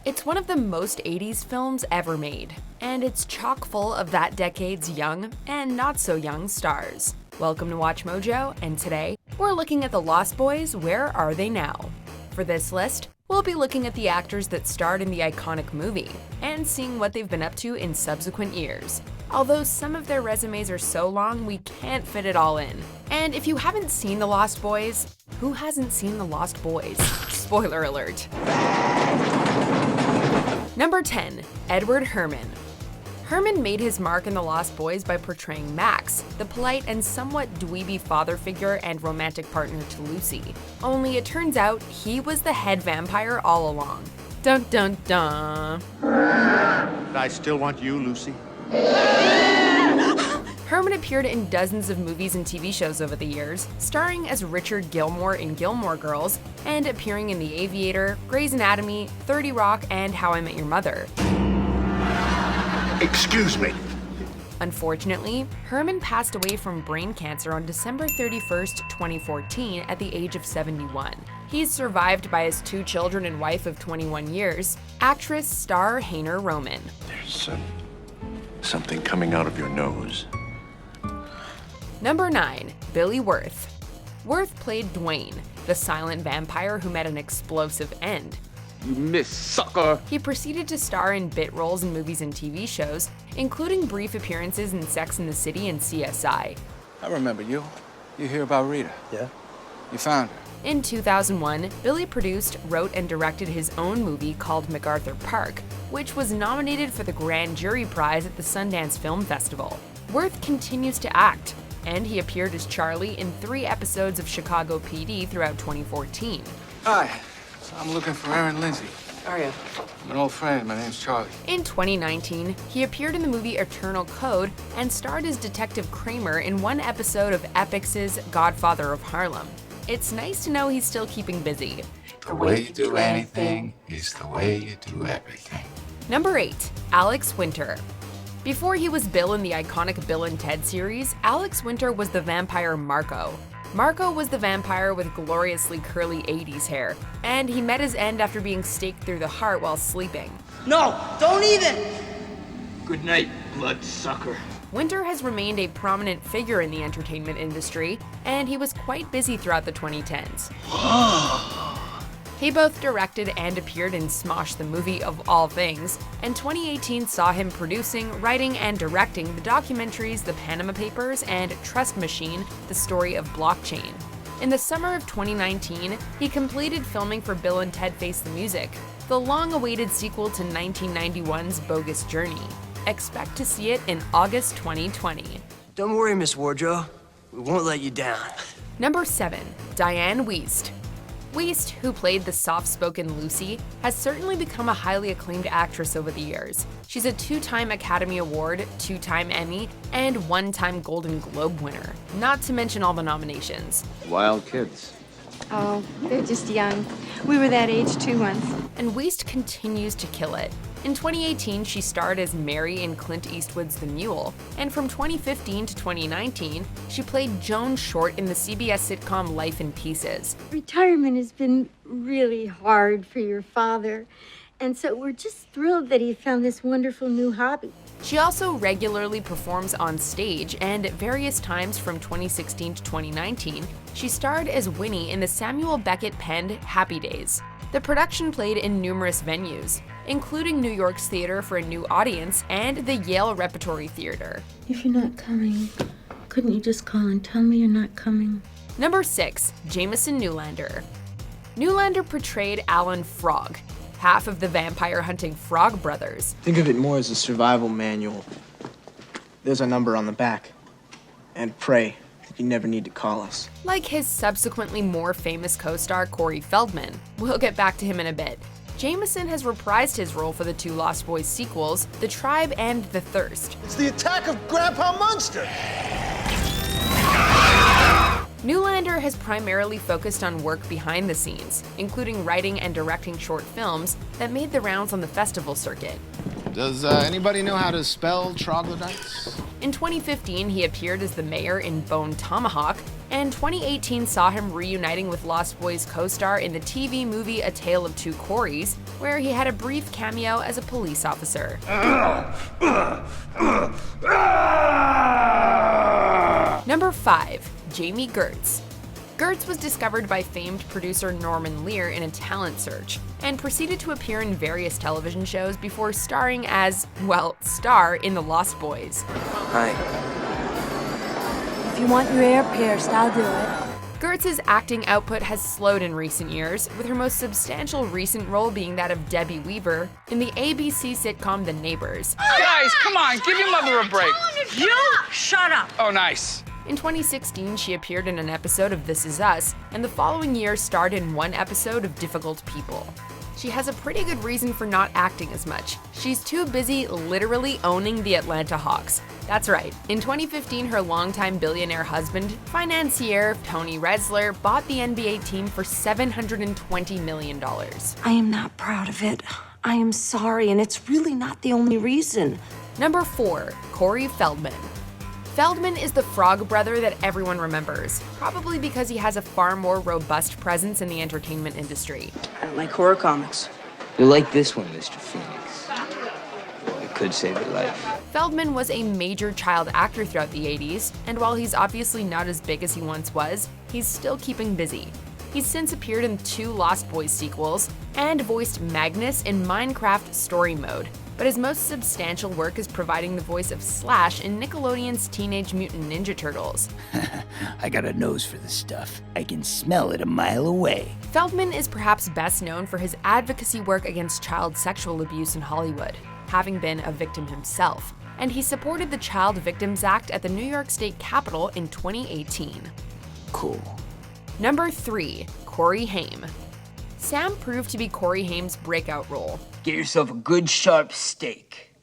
It's one of the most 80s films ever made, and it's chock full of that decade's young and not so young stars. Welcome to Watch Mojo, and today we're looking at the Lost Boys, Where Are They Now? For this list, we'll be looking at the actors that starred in the iconic movie and seeing what they've been up to in subsequent years. Although some of their resumes are so long, we can't fit it all in. And if you haven't seen The Lost Boys, who hasn't seen The Lost Boys? Spoiler alert. Number 10. Edward Herrmann. Herrmann made his mark in The Lost Boys by portraying Max, the polite and somewhat dweeby father figure and romantic partner to Lucy. Only it turns out he was the head vampire all along. Dun dun dun. I still want you, Lucy. Herrmann appeared in dozens of movies and TV shows over the years, starring as Richard Gilmore in Gilmore Girls, and appearing in The Aviator, Grey's Anatomy, 30 Rock, and How I Met Your Mother. Excuse me. Unfortunately, Herrmann passed away from brain cancer on December 31st, 2014 at the age of 71. He's survived by his 2 children and wife of 21 years, actress Star Hainer Roman. There's something coming out of your nose. Number 9. Billy Wirth. Wirth played Dwayne, the silent vampire who met an explosive end. You miss, sucker! He proceeded to star in bit roles in movies and TV shows, including brief appearances in Sex and the City and CSI. I remember you. You hear about Rita? Yeah. You found her. In 2001, Billy produced, wrote, and directed his own movie called MacArthur Park, which was nominated for the Grand Jury Prize at the Sundance Film Festival. Wirth continues to act, and he appeared as Charlie in 3 episodes of Chicago PD throughout 2014. Hi. I'm looking for Aaron Lindsay. Are you? I'm an old friend. My name's Charlie. In 2019, he appeared in the movie Eternal Code and starred as Detective Kramer in 1 episode of Epix's Godfather of Harlem. It's nice to know he's still keeping busy. The way you do anything is the way you do everything. Number 8. Alex Winter. Before he was Bill in the iconic Bill and Ted series, Alex Winter was the vampire Marco. Marco was the vampire with gloriously curly 80s hair, and he met his end after being staked through the heart while sleeping. No, don't even! Good night, bloodsucker. Winter has remained a prominent figure in the entertainment industry, and he was quite busy throughout the 2010s. He both directed and appeared in Smosh the Movie of all things, and 2018 saw him producing, writing, and directing the documentaries The Panama Papers and Trust Machine, The Story of Blockchain. In the summer of 2019, he completed filming for Bill and Ted Face the Music, the long-awaited sequel to 1991's Bogus Journey. Expect to see it in August 2020. Don't worry, Miss Wardrobe. We won't let you down. Number 7. Dianne Wiest. Wiest, who played the soft-spoken Lucy, has certainly become a highly acclaimed actress over the years. She's a 2-time Academy Award, 2-time Emmy, and 1-time Golden Globe winner, not to mention all the nominations. Wild kids. Oh, they're just young. We were that age too once. And Wiest continues to kill it. In 2018, she starred as Mary in Clint Eastwood's The Mule, and from 2015 to 2019, she played Joan Short in the CBS sitcom Life in Pieces. Retirement has been really hard for your father, and so we're just thrilled that he found this wonderful new hobby. She also regularly performs on stage, and at various times from 2016 to 2019, she starred as Winnie in the Samuel Beckett-penned Happy Days. The production played in numerous venues, including New York's Theater for a New Audience and the Yale Repertory Theater. If you're not coming, couldn't you just call and tell me you're not coming? Number 6. Jamison Newlander. Newlander portrayed Alan Frog, half of the vampire-hunting Frog Brothers. Think of it more as a survival manual. There's a number on the back. And pray that you never need to call us. Like his subsequently more famous co-star Corey Feldman. We'll get back to him in a bit. Jamison has reprised his role for the 2 Lost Boys sequels, The Tribe and The Thirst. It's the attack of Grandpa Munster! Newlander has primarily focused on work behind the scenes, including writing and directing short films that made the rounds on the festival circuit. Does anybody know how to spell troglodytes? In 2015, he appeared as the mayor in Bone Tomahawk, and 2018 saw him reuniting with Lost Boys co-star in the TV movie A Tale of Two Coreys, where he had a brief cameo as a police officer. Number 5. Jami Gertz. Gertz was discovered by famed producer Norman Lear in a talent search, and proceeded to appear in various television shows before starring as, well, star in The Lost Boys. Hi. If you want your hair pierced, I'll do it. Gertz's acting output has slowed in recent years, with her most substantial recent role being that of Debbie Weaver in the ABC sitcom The Neighbors. Guys, come on, give your mother a break. You shut up. Oh, nice. In 2016, she appeared in an episode of This Is Us, and the following year starred in one episode of Difficult People. She has a pretty good reason for not acting as much. She's too busy literally owning the Atlanta Hawks. That's right. In 2015, her longtime billionaire husband, financier Tony Resler, bought the NBA team for $720 million. I am not proud of it. I am sorry, and it's really not the only reason. Number 4. Corey Feldman. Feldman is the frog brother that everyone remembers, probably because he has a far more robust presence in the entertainment industry. I don't like horror comics. You like this one, Mr. Phoenix. Well, it could save your life. Feldman was a major child actor throughout the 80s, and while he's obviously not as big as he once was, he's still keeping busy. He's since appeared in 2 Lost Boys sequels, and voiced Magnus in Minecraft Story Mode, but his most substantial work is providing the voice of Slash in Nickelodeon's Teenage Mutant Ninja Turtles. I got a nose for this stuff. I can smell it a mile away. Feldman is perhaps best known for his advocacy work against child sexual abuse in Hollywood, having been a victim himself, and he supported the Child Victims Act at the New York State Capitol in 2018. Cool. Number 3. Corey Haim. Sam proved to be Corey Haim's breakout role. Get yourself a good sharp steak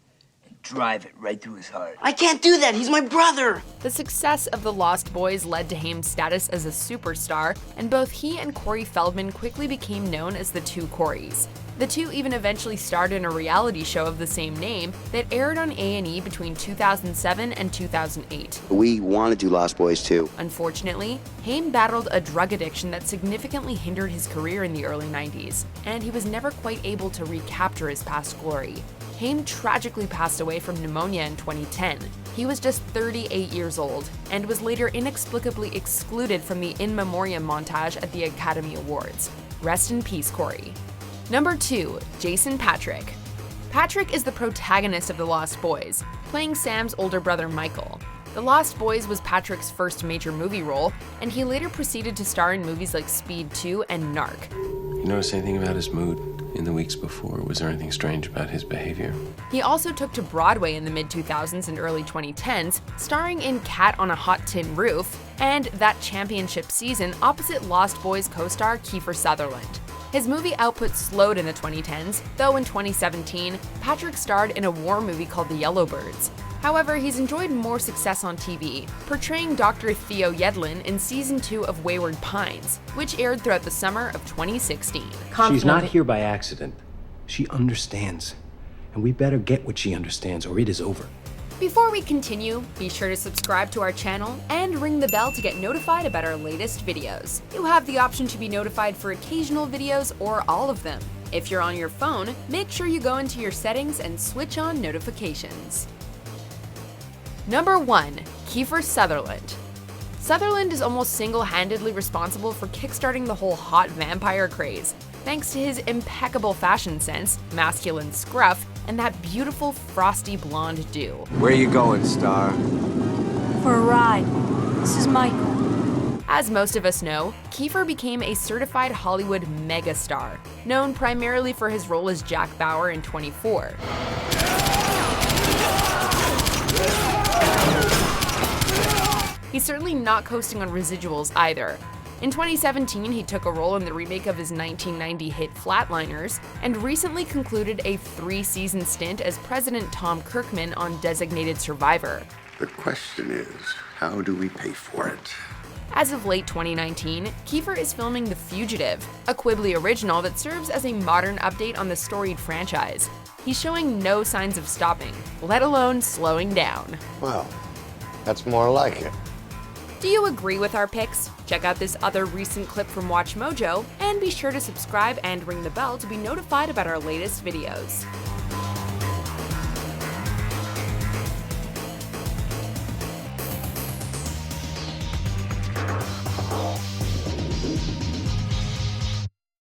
and drive it right through his heart. I can't do that. He's my brother. The success of The Lost Boys led to Haim's status as a superstar, and both he and Corey Feldman quickly became known as the Two Coreys. The two even eventually starred in a reality show of the same name that aired on A&E between 2007 and 2008. We want to do Lost Boys too. Unfortunately, Haim battled a drug addiction that significantly hindered his career in the early 90s, and he was never quite able to recapture his past glory. Haim tragically passed away from pneumonia in 2010. He was just 38 years old, and was later inexplicably excluded from the In Memoriam montage at the Academy Awards. Rest in peace, Corey. Number 2. Jason Patric. Patric is the protagonist of The Lost Boys, playing Sam's older brother Michael. The Lost Boys was Patric's first major movie role, and he later proceeded to star in movies like Speed 2 and Narc. You notice anything about his mood in the weeks before? Was there anything strange about his behavior? He also took to Broadway in the mid-2000s and early 2010s, starring in Cat on a Hot Tin Roof and That Championship Season opposite Lost Boys co-star Kiefer Sutherland. His movie output slowed in the 2010s, though in 2017, Patric starred in a war movie called The Yellowbirds. However, he's enjoyed more success on TV, portraying Dr. Theo Yedlin in Season 2 of Wayward Pines, which aired throughout the summer of 2016. She's not here by accident. She understands. And we better get what she understands, or it is over. Before we continue, be sure to subscribe to our channel and ring the bell to get notified about our latest videos. You have the option to be notified for occasional videos or all of them. If you're on your phone, make sure you go into your settings and switch on notifications. Number 1. Kiefer Sutherland. Sutherland is almost single-handedly responsible for kickstarting the whole hot vampire craze, thanks to his impeccable fashion sense, masculine scruff, and that beautiful frosty blonde dew. Where you going, Star? For a ride. This is Michael. As most of us know, Kiefer became a certified Hollywood megastar, known primarily for his role as Jack Bauer in 24. He's certainly not coasting on residuals either. In 2017, he took a role in the remake of his 1990 hit Flatliners, and recently concluded a 3-season stint as President Tom Kirkman on Designated Survivor. The question is, how do we pay for it? As of late 2019, Kiefer is filming The Fugitive, a Quibbly original that serves as a modern update on the storied franchise. He's showing no signs of stopping, let alone slowing down. Well, that's more like it. Do you agree with our picks? Check out this other recent clip from WatchMojo, and be sure to subscribe and ring the bell to be notified about our latest videos.